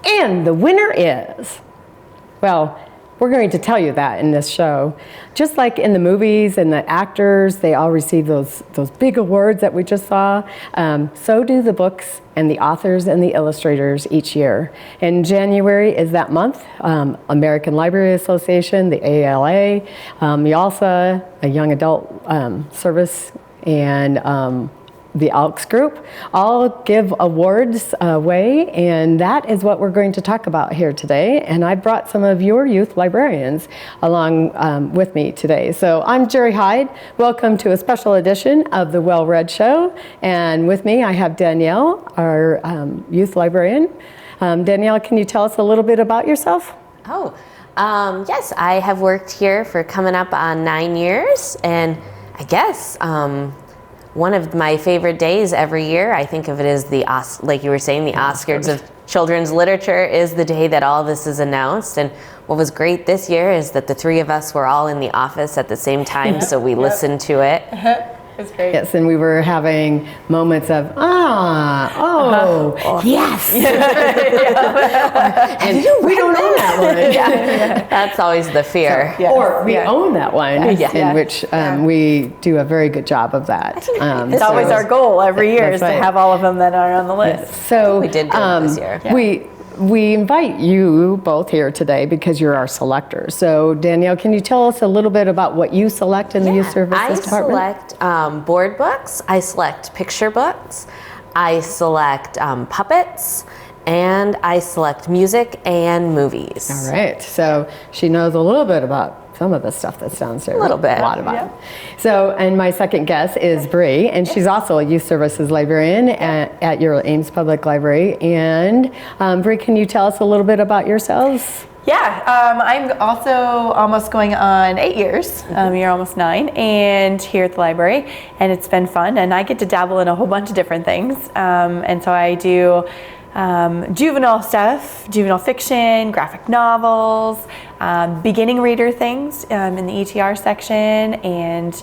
And the winner is, well, we're going to tell you that in this show. Just like in the movies and the actors, they all receive those big awards that we just saw. So do the books and the authors and the illustrators each year. And January is that month. American Library Association, the ALA, YALSA, a young adult service, and the Elks Group all give awards away, and that is what we're going to talk about here today. And I brought some of your youth librarians along with me today. So I'm Jerry Hyde. Welcome to a special edition of the Well Read Show. And with me I have Danielle, our youth librarian. Danielle, can you tell us a little bit about yourself? Yes, I have worked here for coming up on 9 years, and I guess one of my favorite days every year, I think of it as like you were saying, the Oscars of children's literature is the day that all this is announced. And what was great this year is that the three of us were all in the office at the same time, so we listened to it. It was great. Yes, and we were having moments of, yes. And we don't own that one. That's always the fear. Or we own that one, in which we do a very good job of that. It's always our goal every year is to have all of them that are on the list. Yes. So we did good this year. We invite you both here today because you're our selectors. So Danielle, can you tell us a little bit about what you select in the Youth Services Department? I select board books, I select picture books, I select puppets, and I select music and movies. All right, so she knows a little bit about some of the stuff that's downstairs. A little bit. A lot about it. So, and my second guest is Bree, and she's also a youth services librarian at your Ames Public Library. And Bree, can you tell us a little bit about yourselves? I'm also almost going on 8 years. You're almost 9, and here at the library, and it's been fun. And I get to dabble in a whole bunch of different things. And so I do juvenile stuff, juvenile fiction, graphic novels, beginning reader things in the ETR section, and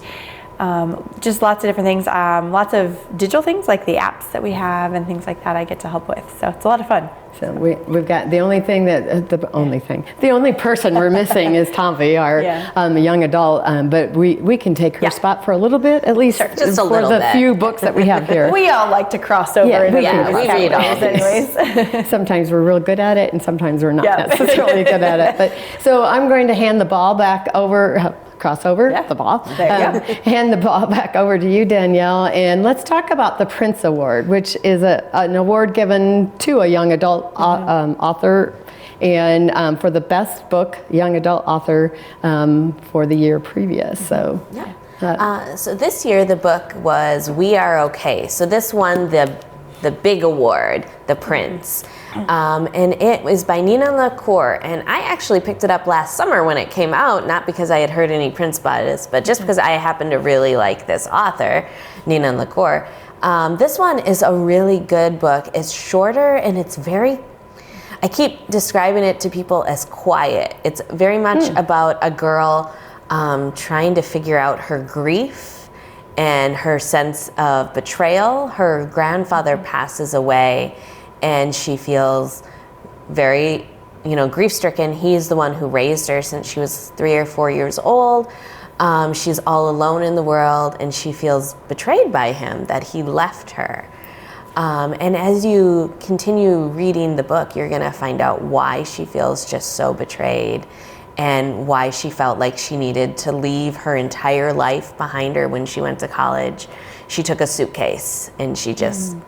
just lots of different things, lots of digital things like the apps that we have and things like that I get to help with. So it's a lot of fun. So we've got the only person we're missing is Tomvi, our young adult, but we can take her spot for a little bit, at least just for the few books that we have here. We all like to cross over. We read all anyways. Sometimes we're real good at it, and sometimes we're not necessarily good at it. But so I'm going to hand the ball back over. The ball. Hand the ball back over to you, Danielle, and let's talk about the Prince Award, which is an award given to a young adult author, and for the best book, young adult author for the year previous. So. So this year the book was We Are Okay. So this won the big award, the Prince. And it was by Nina LaCour, and I actually picked it up last summer when it came out, not because I had heard any Prince buzz, but just because I happened to really like this author, Nina LaCour. This one is a really good book. It's shorter, and it's I keep describing it to people as quiet. It's very much about a girl trying to figure out her grief and her sense of betrayal. Her grandfather passes away, and she feels very, grief-stricken. He's the one who raised her since she was 3 or 4 years old. She's all alone in the world, and she feels betrayed by him, that he left her. And as you continue reading the book, you're going to find out why she feels just so betrayed, and why she felt like she needed to leave her entire life behind her when she went to college. She took a suitcase, and she just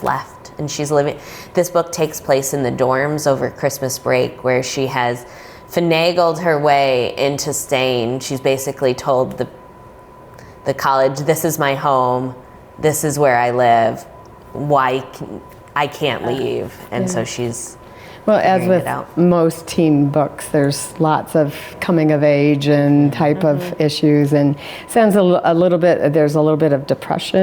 left. And she's living. This book takes place in the dorms over Christmas break, where she has finagled her way into staying. She's basically told the college, "This is my home. This is where I live. Why I can't leave." And so she's. Well, as with most teen books, there's lots of coming of age and type of issues, and sounds there's a little bit of depression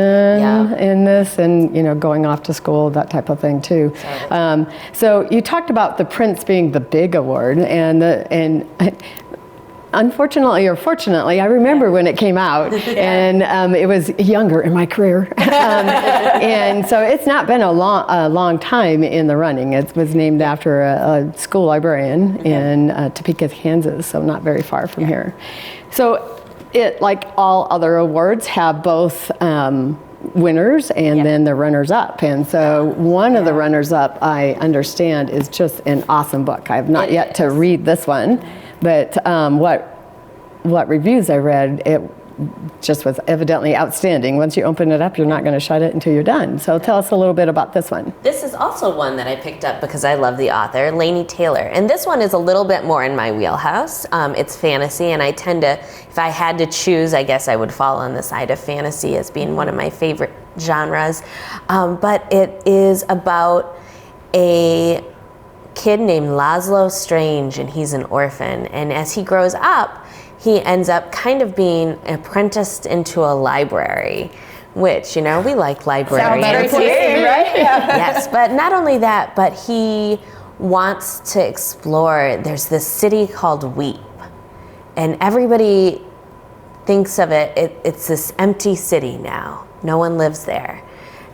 in this, and going off to school, that type of thing too. So you talked about the Prince being the big award, and unfortunately or fortunately, I remember when it came out, and it was younger in my career. And so it's not been a long time in the running. It was named after a school librarian in Topeka, Kansas, so not very far from here. So it, like all other awards, have both winners and then the runners-up. And so one of the runners-up, I understand, is just an awesome book. I have not yet to read this one, but what reviews I read, it just was evidently outstanding. Once you open it up, you're not going to shut it until you're done. So tell us a little bit about this one. This is also one that I picked up because I love the author, Laini Taylor. And this one is a little bit more in my wheelhouse. It's fantasy, and I tend to, if I had to choose, I guess I would fall on the side of fantasy as being one of my favorite genres. But it is about a kid named Laszlo Strange, and he's an orphan. And as he grows up, he ends up kind of being apprenticed into a library, which, you know, we like librarians. Sounds great to me, right? Yeah. Yes, but not only that, but he wants to explore. There's this city called Weep, and everybody thinks of it's this empty city now. No one lives there.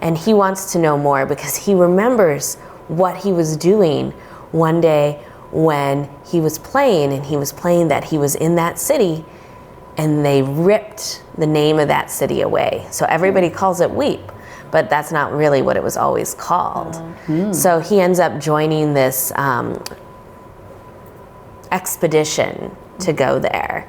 And he wants to know more because he remembers what he was doing one day when he was playing, and he was playing that he was in that city, and they ripped the name of that city away. So everybody calls it Weep, but that's not really what it was always called. So he ends up joining this expedition to go there.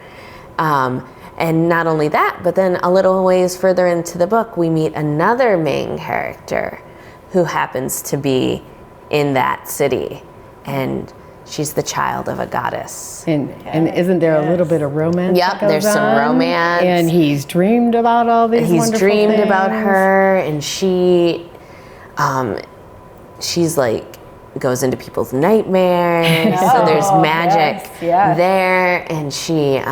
And not only that, but then a little ways further into the book, we meet another main character who happens to be in that city. And she's the child of a goddess. And isn't there a little bit of romance? Yep, that goes there's some on? romance. And he's dreamed about all these He's wonderful dreamed about things. her, and she's like goes into people's nightmares. So there's magic there, and she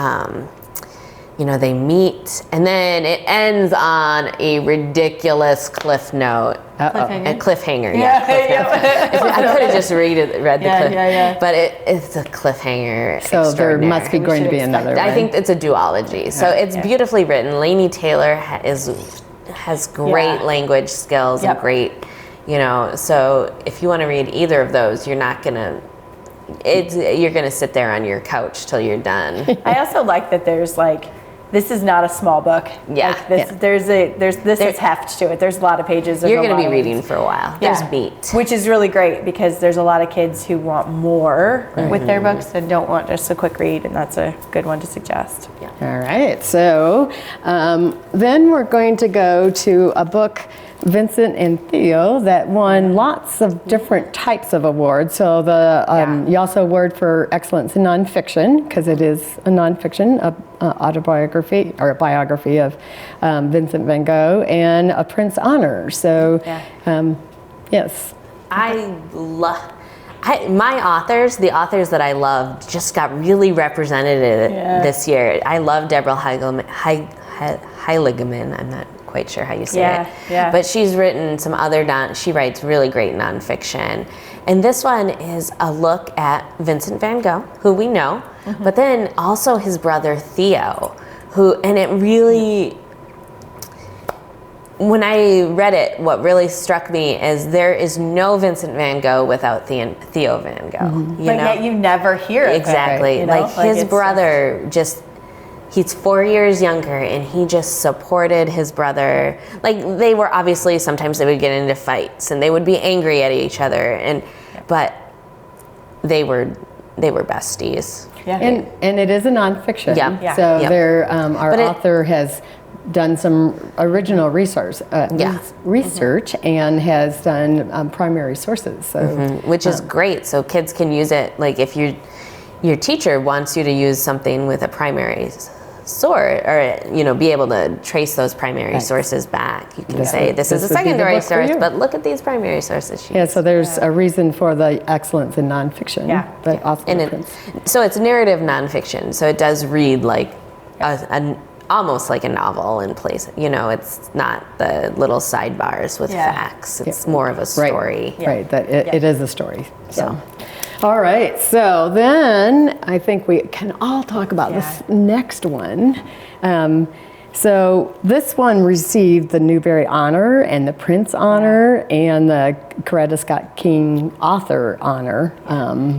you know, they meet, and then it ends on a ridiculous cliff note. A cliffhanger, I could have just read the cliff, but it's a cliffhanger. So there must be going to be another one. I think it's a duology. So it's beautifully written. Laini Taylor has great language skills and great, you know. So if you want to read either of those, you're not gonna. You're gonna sit there on your couch till you're done. I also like that there's like, this is not a small book. Yeah. Like this, there's heft to it. There's a lot of pages. You're going to be reading for a while. There's meat. Which is really great because there's a lot of kids who want more with their books and don't want just a quick read, and that's a good one to suggest. Yeah. All right, so then we're going to go to a book, Vincent and Theo, that won lots of different types of awards. So the YALSA Award for Excellence in Nonfiction, because it is a nonfiction, autobiography or a biography of Vincent van Gogh, and a Prince Honor. So yes. I love. My authors, the authors that I loved, just got really represented this year. I love Deborah Heiligemann. I'm not quite sure how you say it. But she's written some other, she writes really great nonfiction. And this one is a look at Vincent van Gogh, who we know, but then also his brother Theo, and it really, when I read it, what really struck me is there is no Vincent van Gogh without Theo van Gogh. But yet you never hear it. Exactly. You know? Like his brother he's 4 years younger, and he just supported his brother. Like, they were obviously, sometimes they would get into fights and they would be angry at each other, but they were besties. Yeah. And it is a nonfiction. Yeah. So there, our author has done some original research and has done primary sources. So which is great. So kids can use it. Like, if your teacher wants you to use something with a primary source, or be able to trace those primary sources back, you can say this is a secondary source, but look at these primary sources. So there's a reason for the excellence in nonfiction, but also so it's narrative nonfiction. So it does read like almost like a novel in place. It's not the little sidebars with facts. It's more of a story. Right. That it is a story. So. All right, so then I think we can all talk about this next one. So this one received the Newbery Honor and the Printz Honor and the Coretta Scott King Author Honor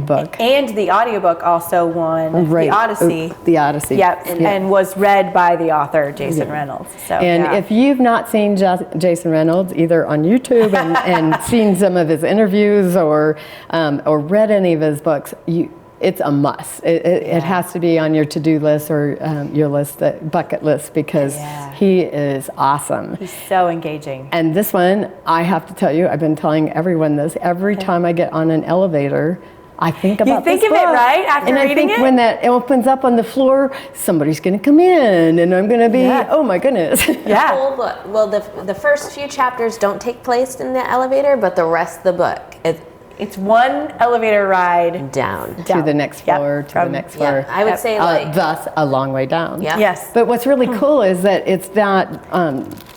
book. And the audiobook also won Right. the Odyssey. The Odyssey. Yep, and was read by the author, Jason Reynolds. So, And if you've not seen Jason Reynolds either on YouTube and seen some of his interviews or read any of his books, it's a must. It has to be on your to-do list or your bucket list because he is awesome. He's so engaging. And this one, I have to tell you, I've been telling everyone this. Every time I get on an elevator, I think about this You think of it, book. right? After and reading I think it? when that opens up on the floor, somebody's going to come in, and I'm going to be, oh my goodness. Yeah. Whole book. Well, the first few chapters don't take place in the elevator, but the rest of the book It's one elevator ride down. To the next floor, to the next floor. I would say like Thus, a long way down. Yeah. Yes. But what's really cool is that it's not,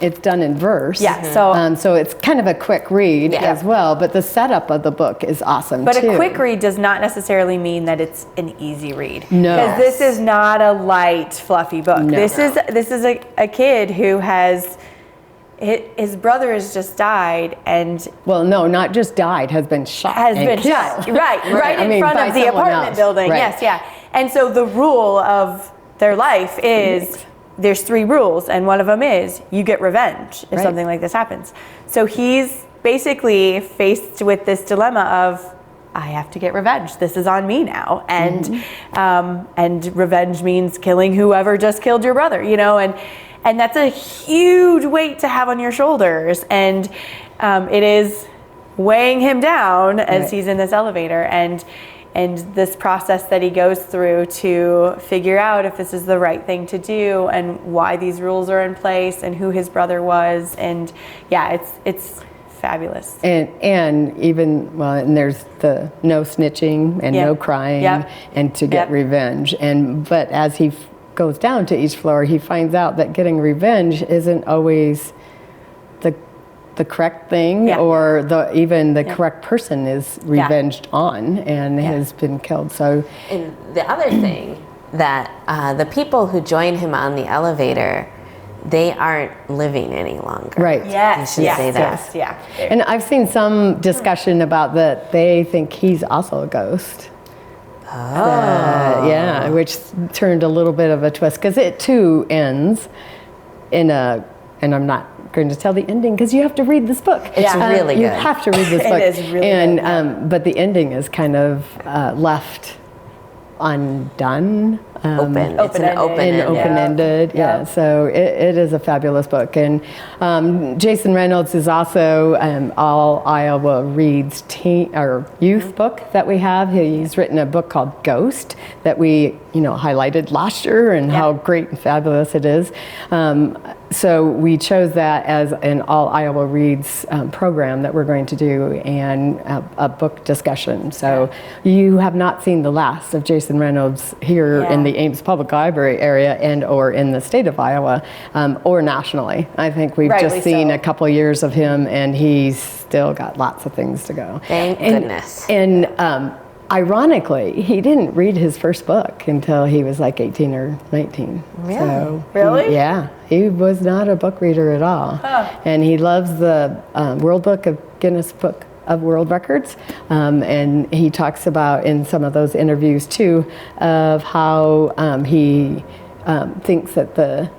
it's done in verse. Yeah, So it's kind of a quick read as well, but the setup of the book is awesome But too. a quick read does not necessarily mean that it's an easy read. No. Because this is not a light, fluffy book. No. This is a kid who has, his brother has just died and Well, no, not just died, has been shot. has and been killed. shot. Right I in mean, front by of the someone apartment else. building. Right. Yes, yeah. And so the rule of their life is there's 3 rules, and one of them is you get revenge if something like this happens. So he's basically faced with this dilemma of, I have to get revenge. This is on me now, and revenge means killing whoever just killed your brother, and that's a huge weight to have on your shoulders, and it is weighing him down as he's in this elevator, and this process that he goes through to figure out if this is the right thing to do and why these rules are in place and who his brother was, and it's fabulous. And even, and there's the no snitching and no crying and to get revenge. But as he goes down to each floor, he finds out that getting revenge isn't always the correct thing or even the correct person is revenged on and has been killed. So, and the other thing that the people who join him on the elevator, they aren't living any longer. Right. Yes. You should say that. Yes. Yeah. And I've seen some discussion about that they think he's also a ghost. Yeah, which turned a little bit of a twist because it too ends in and I'm not going to tell the ending because you have to read this book. It's really good. You have to read this book. It is really good. But the ending is kind of left undone. Open. It's an Open-ended. open-ended. Open-ended, so it is a fabulous book. And Jason Reynolds is also All Iowa Reads youth book that we have. He's written a book called Ghost that we highlighted last year and how great and fabulous it is. So we chose that as an All Iowa Reads program that we're going to do and a book discussion. So you have not seen the last of Jason Reynolds here in the Ames Public Library area and or in the state of Iowa or nationally. I think we've just seen a couple years of him and he's still got lots of things to go. Thank goodness. And ironically, he didn't read his first book until he was like 18 or 19. Really? So, Really? he was not a book reader at all. And he loves the World Book of Guinness Book of World Records. And he talks about in some of those interviews too of how he thinks that the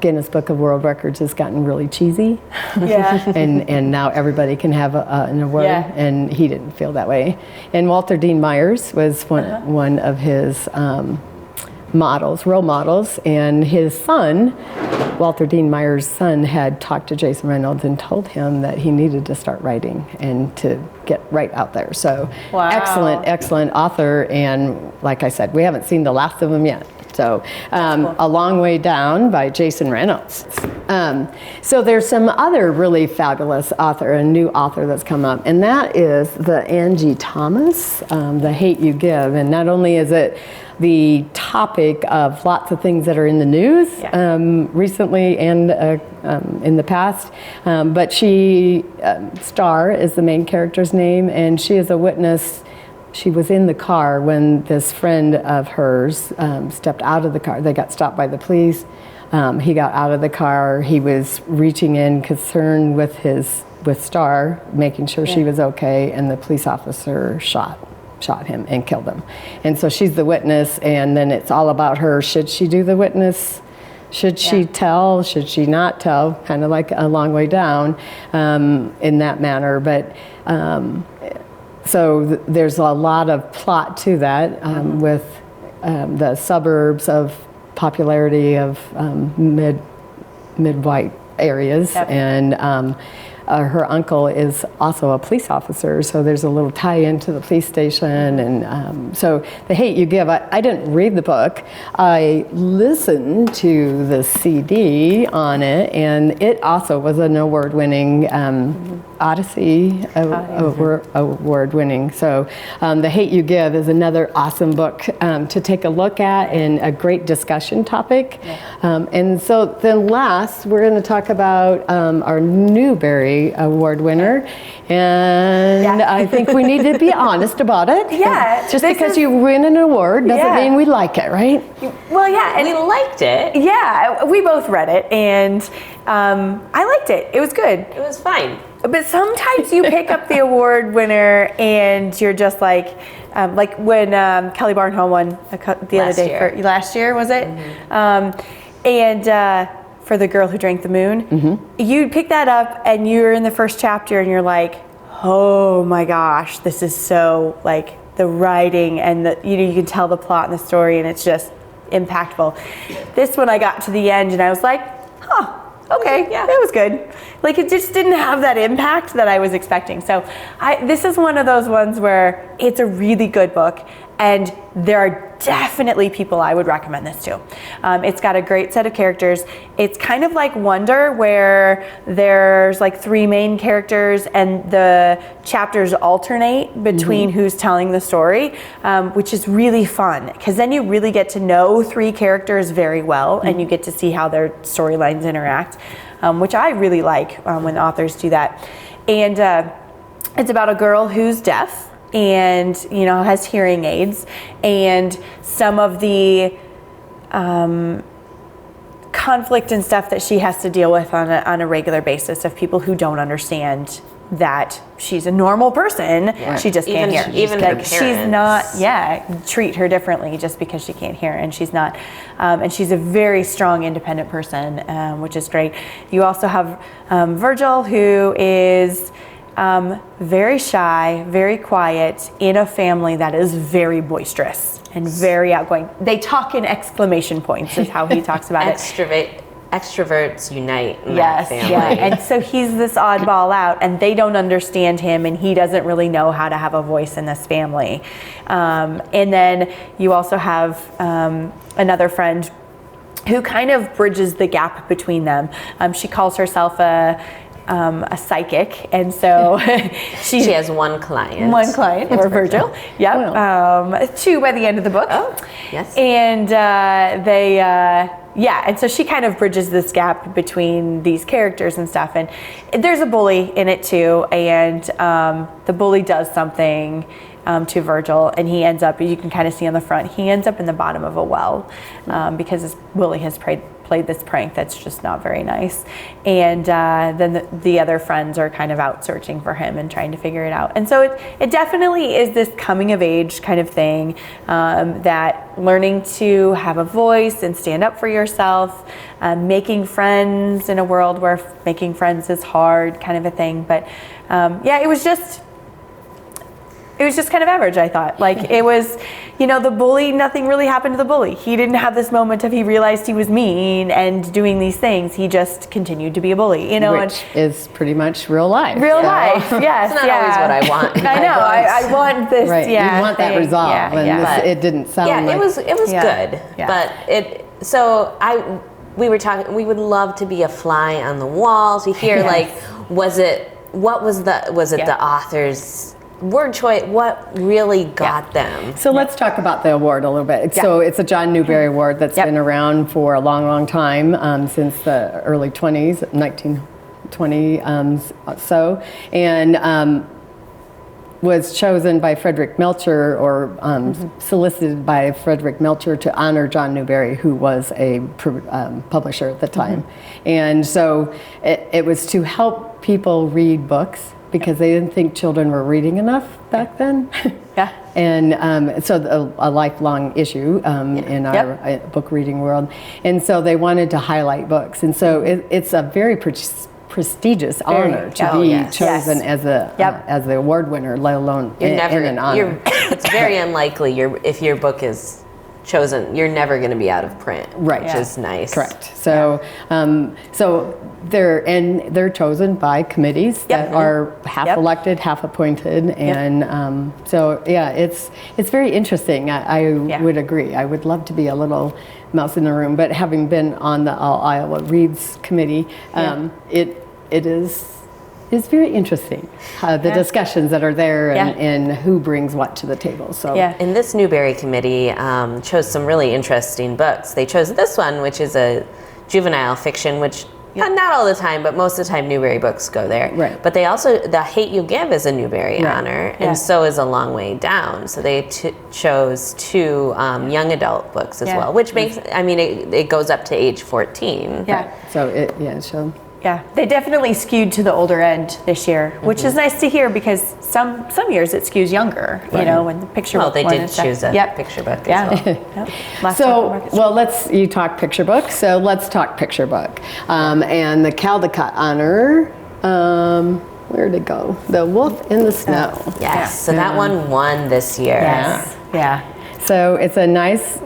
Guinness Book of World Records has gotten really cheesy. and now everybody can have an award, and he didn't feel that way. And Walter Dean Myers was one of his role models, and his son, Walter Dean Myers' son, had talked to Jason Reynolds and told him that he needed to start writing and to get right out there. So excellent author, and like I said, we haven't seen the last of him yet. So A Long Way Down by Jason Reynolds. So there's some other really fabulous a new author that's come up, and that is the Angie Thomas, The Hate U Give. And not only is it the topic of lots of things that are in the news recently and in the past, but she, Star is the main character's name, and she is a witness. she was in the car when this friend of hers stepped out of the car. They got stopped by the police. He got out of the car. He was reaching in, concerned with Star, making sure she was okay, and the police officer shot him and killed him. And so she's the witness, and then it's all about her. Should she do the witness? Should she tell? Should she not tell? Kind of like A Long Way Down in that manner. But so there's a lot of plot to that with the suburbs of popularity of mid-white areas. Yep. And her uncle is also a police officer, so there's a little tie-in to the police station. And so The Hate U Give, I didn't read the book. I listened to the CD on it, and it also was an award-winning Odyssey award-winning. So The Hate U Give is another awesome book to take a look at, and a great discussion topic. And so then last, we're going to talk about our Newbery Award winner, and I think we need to be honest about it. Yeah, just because you win an award doesn't mean we like it, right? Well, yeah, and We liked it. yeah, we both read it, and I liked it. It was good. It was fine. But sometimes you pick up the award winner and you're just like when Kelly Barnhill won the other day for last year, was it? And for The Girl Who Drank the Moon, you pick that up and you're in the first chapter and you're like, oh my gosh, this is so like the writing and you can tell the plot and the story, and it's just impactful. This one I got to the end and I was like, huh. Okay, yeah, that was good. Like, it just didn't have that impact that I was expecting. So this is one of those ones where it's a really good book, and there are definitely people I would recommend this to. It's got a great set of characters. It's kind of like Wonder, where there's like 3 main characters and the chapters alternate between who's telling the story, which is really fun, because then you really get to know 3 characters very well, and you get to see how their storylines interact, which I really like when authors do that. And it's about a girl who's deaf and has hearing aids, and some of the conflict and stuff that she has to deal with on a regular basis of people who don't understand that she's a normal person. She just can't hear. Even her she's parents. not treat her differently just because she can't hear, and she's not and she's a very strong independent person, which is great. You also have Virgil, who is very shy, very quiet, in a family that is very boisterous and very outgoing. They talk in exclamation points is how he talks about it. Extroverts unite in that family. Yeah. And so he's this oddball out, and they don't understand him, and he doesn't really know how to have a voice in this family. And then you also have another friend who kind of bridges the gap between them. She calls herself a psychic, and so she has one client. Or Virgil. Yep. 2 by the end of the book. Oh, yes. And and so she kind of bridges this gap between these characters and stuff. And there's a bully in it too, and the bully does something to Virgil, and he ends up, you can kind of see on the front, he ends up in the bottom of a well because Willie has played this prank that's just not very nice. And then the other friends are kind of out searching for him and trying to figure it out. And so it definitely is this coming of age kind of thing, that learning to have a voice and stand up for yourself, making friends in a world where making friends is hard, kind of a thing. But it was just kind of average, I thought. Like, it was, the bully, nothing really happened to the bully. He didn't have this moment of he realized he was mean and doing these things. He just continued to be a bully, Which is pretty much real life. Real life, yes. It's not always what I want. I know, I want this, right. You want that resolve, and But it didn't sound like... it was good. Yeah. But we were talking, we would love to be a fly on the wall to hear, was it the author's word choice, what really got them? So let's talk about the award a little bit. Yeah. So it's a John Newbery Award that's been around for a long, long time, since the early 1920s, so. And was chosen by Frederick Melcher, or solicited by Frederick Melcher to honor John Newbery, who was a publisher at the time. And so it was to help people read books because they didn't think children were reading enough back then. Yeah. And so a lifelong issue in our book reading world. And so they wanted to highlight books. And so it's a very prestigious honor to be chosen as the award winner, let alone in an honor. It's very unlikely if your book is chosen, you're never going to be out of print, right? Which is nice. Correct. So, so they're chosen by committees that are half elected, half appointed, and so it's very interesting. I would agree. I would love to be a little mouse in the room, but having been on the All Iowa Reads Committee, it is. It's very interesting, the discussions that are there and who brings what to the table. So, and this Newbery Committee chose some really interesting books. They chose this one, which is a juvenile fiction, which not all the time, but most of the time Newbery books go there. Right. But they also, The Hate U Give is a Newbery honor, and so is A Long Way Down. So they chose two young adult books as well, which makes, I mean, it goes up to age 14. Yeah. So so. Yeah, they definitely skewed to the older end this year, which is nice to hear because some years it skews younger, you know, when the picture book they one did and stuff. choose a picture book as well. So, you talk picture book, so let's talk picture book. And the Caldecott honor, where'd it go? The Wolf in the Snow. Yes, so that one won this year. Yes. Yeah. So it's a nice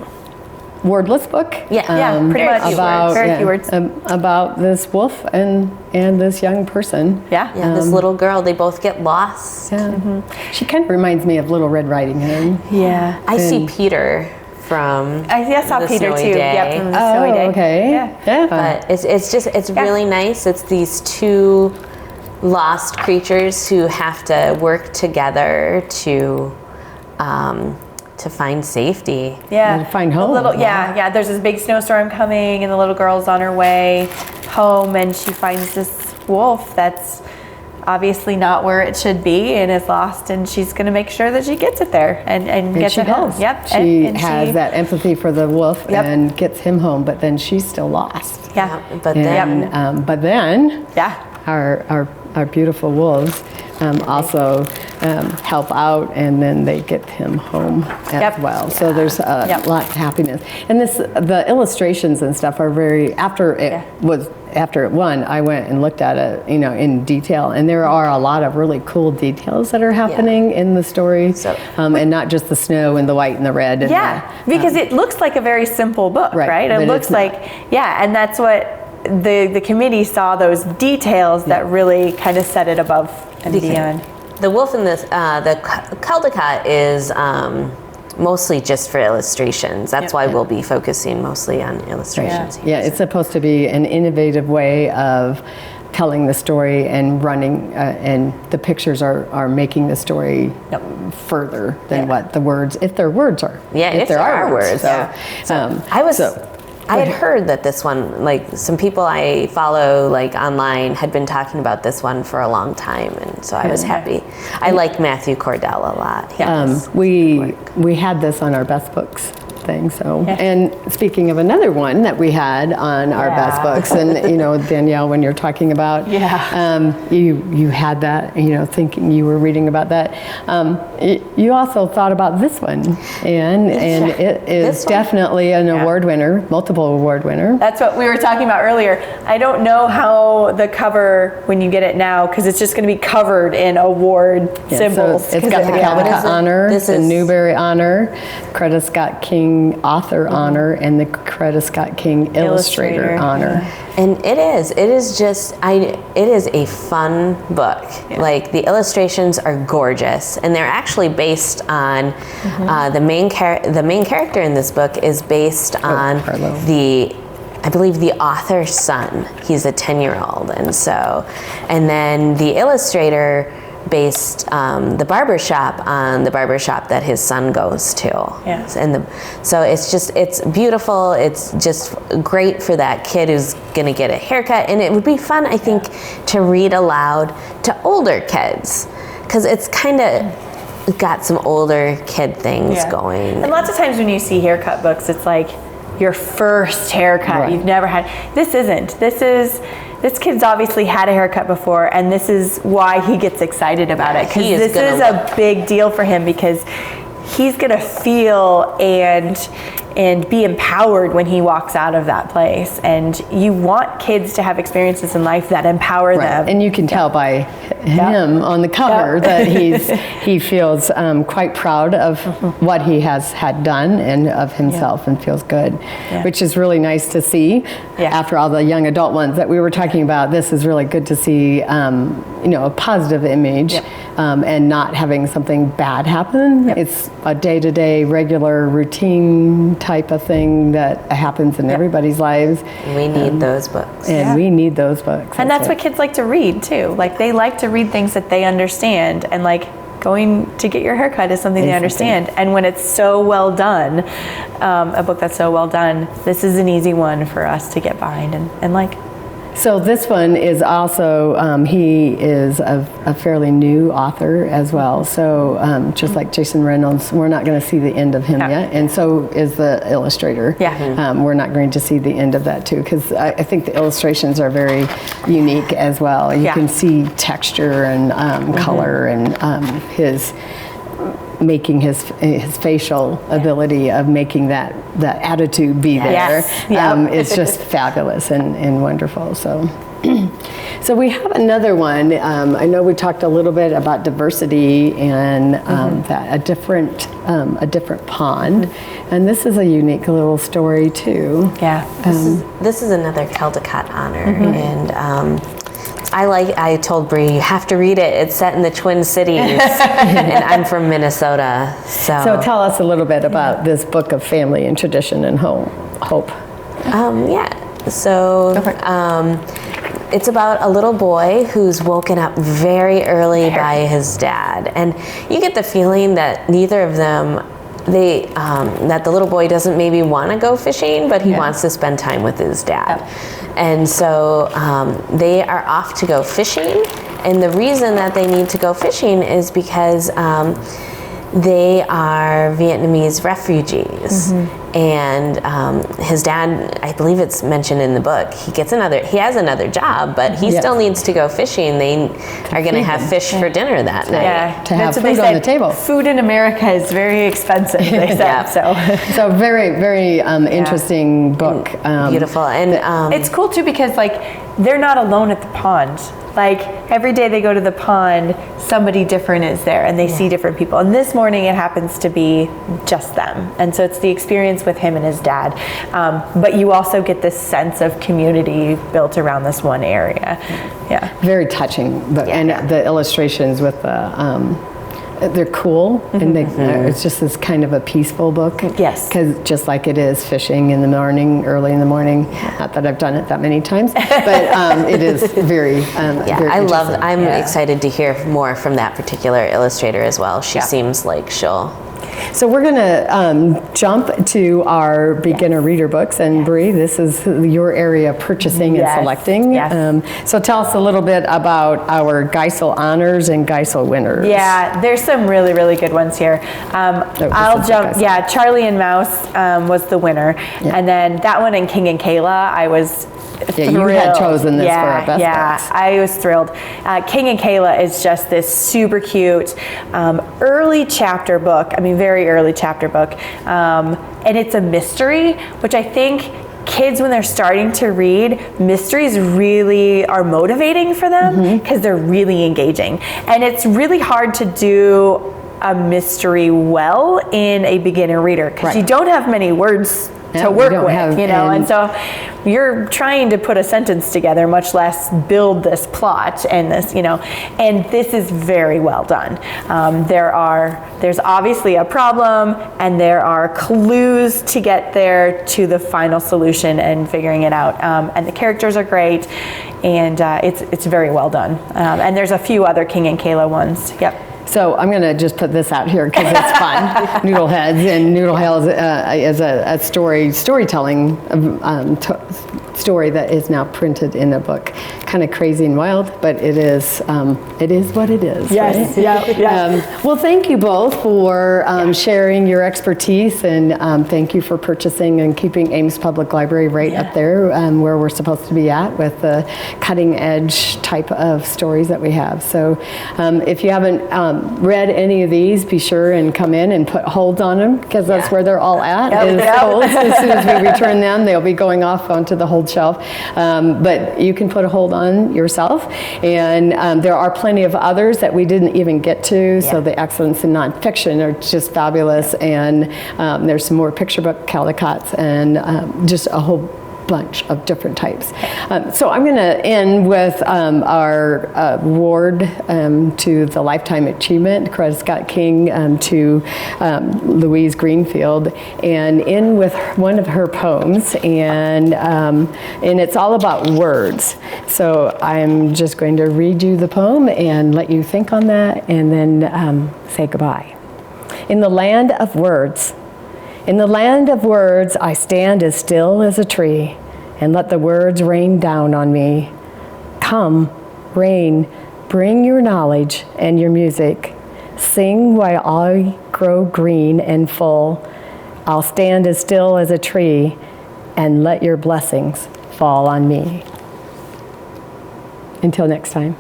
wordless book. Pretty much. About, Very few words. About this wolf and this young person. Yeah. This little girl, they both get lost. Yeah. She kind of reminds me of Little Red Riding Hood. Yeah. I see Peter from I saw The Peter Snowy too. Day. Yep, from the Snowy Day. Okay. Yeah. But it's really nice. It's these two lost creatures who have to work together to find safety. Yeah. And find home. There's this big snowstorm coming, and the little girl's on her way home, and she finds this wolf that's obviously not where it should be and is lost, and she's going to make sure that she gets it there and gets it home. Yep. She has that empathy for the wolf and gets him home, but then she's still lost. Yeah. But then Yeah. our beautiful wolves also help out, and then they get him home as well. So there's a lot of happiness. And the illustrations and stuff are very, after it won, I went and looked at it, in detail, and there are a lot of really cool details that are happening in the story, and not just the snow and the white and the red. And because it looks like a very simple book, right? It looks like, and that's what the committee saw, those details that really kind of set it above and beyond. The wolf in this, the Caldecott is mostly just for illustrations. That's why we'll be focusing mostly on illustrations. Yeah, it's supposed to be an innovative way of telling the story and running, and the pictures are making the story further than what the words, if their words are. If there are words. So, I had heard that this one, like some people I follow like online had been talking about this one for a long time, and so I was happy. I like Matthew Cordell a lot. We had this on our best books thing. So, and speaking of another one that we had on our best books, and Danielle, when you're talking about, you had that, thinking you were reading about that. You also thought about this one, and it is definitely an award winner, multiple award winner. That's what we were talking about earlier. I don't know how the cover, when you get it now, because it's just going to be covered in award symbols. So it's got the Caldecott honor, the Newbery honor, Coretta Scott King author honor, and the Coretta Scott King illustrator honor. And it is just it is a fun book. Like the illustrations are gorgeous, and they're actually based on the main character in this book is based on I believe the author's son. He's a 10-year-old, and then the illustrator based the barbershop on the barbershop that his son goes to. So it's beautiful. It's just great for that kid who's going to get a haircut, and it would be fun, I think, to read aloud to older kids. because it's kind of got some older kid things Yeah. going. And lots of times when you see haircut books, it's like your first haircut. Right. You've never had. This isn't. This kid's obviously had a haircut before, and this is why he gets excited about it, because he is this gonna is a big deal for him, because he's gonna feel and be empowered when he walks out of that place. And you want kids to have experiences in life that empower them. And you can tell by him on the cover that he feels quite proud of what he has had done and of himself, and feels good, which is really nice to see. After all the young adult ones that we were talking about, this is really good to see, a positive image, and not having something bad happen. It's a day-to-day, regular, routine type of thing that happens in everybody's lives. We need those books. And we need those books. And that's what kids like to read too. Like, they like to read things that they understand, and like going to get your haircut is something they understand. And when it's so well done, a book that's so well done, this is an easy one for us to get behind and like. So this one is also, he is a fairly new author as well. So just like Jason Reynolds, we're not going to see the end of him yet. And so is the illustrator. We're not going to see the end of that too, because I think the illustrations are very unique as well. You can see texture and color, and his making his facial ability of making that attitude be there. It's just fabulous and wonderful. So so we have another one. I know we talked a little bit about diversity and that a different pond, and this is a unique little story too. This is another Caldecott honor, and I told Bree, you have to read it. It's set in the Twin Cities, and I'm from Minnesota. So tell us a little bit about this book of family and tradition and hope. It's about a little boy who's woken up very early by his dad, and you get the feeling that neither of them, that the little boy doesn't maybe want to go fishing, but he wants to spend time with his dad. And so they are off to go fishing, and the reason that they need to go fishing is because they are Vietnamese refugees. And his dad, I believe it's mentioned in the book, he has another job, but he still needs to go fishing. They are going to have fish for dinner that night. To have food on the table. Food in America is very expensive, they said. So very, very interesting book. Beautiful. And it's cool too, because like, they're not alone at the pond. Like, every day they go to the pond, somebody different is there, and they see different people. And this morning it happens to be just them. And so it's the experience with him and his dad. But you also get this sense of community built around this one area. Very touching book. And the illustrations with the, they're cool, and it's just this kind of a peaceful book. Because just like it is fishing in the morning, early in the morning. Not that I've done it that many times, but it is very. I'm excited to hear more from that particular illustrator as well. She seems like she'll. So we're going to jump to our beginner reader books, and Bree, this is your area of purchasing and selecting. So tell us a little bit about our Geisel honors and Geisel winners. There's some really, really good ones here. I'll jump. Charlie and Mouse was the winner, and then that one and King and Kayla, I was thrilled. You had chosen this for our best books. I was thrilled. King and Kayla is just this super cute early chapter book. I mean, very early chapter book. And it's a mystery, which I think kids, when they're starting to read, mysteries really are motivating for them, because they're really engaging. And it's really hard to do a mystery well in a beginner reader, because you don't have many words to work with, and so you're trying to put a sentence together, much less build this plot and this, and this is very well done. There's obviously a problem, and there are clues to get there to the final solution and figuring it out. And the characters are great, and it's very well done. And there's a few other King and Kayla ones. So I'm going to just put this out here because it's fun. Noodle Heads, and Noodle Heads is a storytelling story that is now printed in a book. Kind of crazy and wild, but it is what it is. Yes, right? Well, thank you both for sharing your expertise, and thank you for purchasing and keeping Ames Public Library right up there where we're supposed to be at with the cutting edge type of stories that we have. So if you haven't read any of these, be sure and come in and put holds on them, because that's where they're all at, is holds. As soon as we return them, they'll be going off onto the hold shelf. But you can put a hold on yourself, and there are plenty of others that we didn't even get to, so the excellence in nonfiction are just fabulous, and there's some more picture book Caldicots, and just a whole bunch of different types. So I'm going to end with our award to the Lifetime Achievement, Coretta Scott King, to Louise Greenfield, and end with one of her poems, and it's all about words. So I'm just going to read you the poem and let you think on that, and then say goodbye. In the land of words, I stand as still as a tree, and let the words rain down on me. Come, rain, bring your knowledge and your music. Sing while I grow green and full. I'll stand as still as a tree, and let your blessings fall on me. Until next time.